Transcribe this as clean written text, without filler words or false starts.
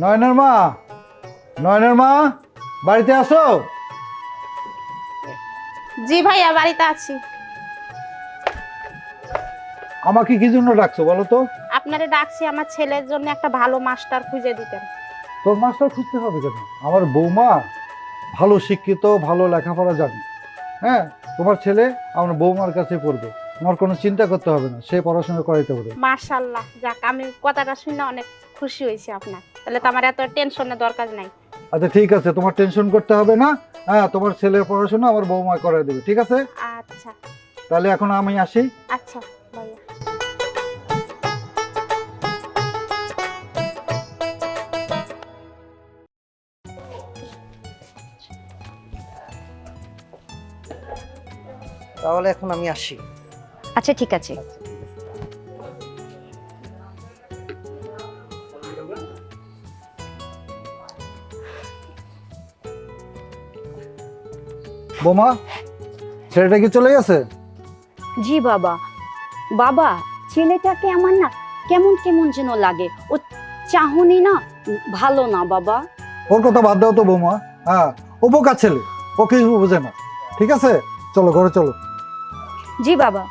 নয়নের মা, নয়নের মা, বাড়িতে আসো। জি ভাইয়া বাড়িতে আছি। আমাকে কি জন্য ডাকছো বলো তো? আপনারে ডাকছি আমার ছেলের জন্য একটা ভালো মাস্টার খুঁজে দিতেন। তোর মাস্টার খুঁজতে হবে কেন? আমার বৌমা ভালো শিক্ষিত, ভালো লেখাপড়া জানে। হ্যাঁ, তোমার ছেলে আমার বৌমার কাছে পড়বে, তোমার কোনো চিন্তা করতে হবে না, সে পড়াশোনা করাইতে পারবে। মাশাআল্লাহ, যাক আমি কথাটা শুনে অনেক খুশি হয়েছি আপনার। তাহলে তো আমার এত টেনশনের দরকার নাই। আচ্ছা ঠিক আছে, তোমার টেনশন করতে হবে না। হ্যাঁ, তোমার ছেলের পড়াশোনা আমার বৌমা করাই দেবে, ঠিক আছে? আচ্ছা তাহলে এখন আমি আসি। আচ্ছা ভাইয়া। তাহলে এখন আমি আসি। আচ্ছা ঠিক আছে। বৌমা, ছেলেটা কি চলে গেছে? জি বাবা। বাবা, ছেলেটাকে আমার না কেমন কেমন যেন লাগে। ও চাহনি না ভালো না বাবা। ওর কথা বাদ দাও তো বৌমা। হ্যাঁ, ও বোকা ছেলে, ও কিছু বোঝে না। ঠিক আছে, চলো ঘরে চলো। জি বাবা।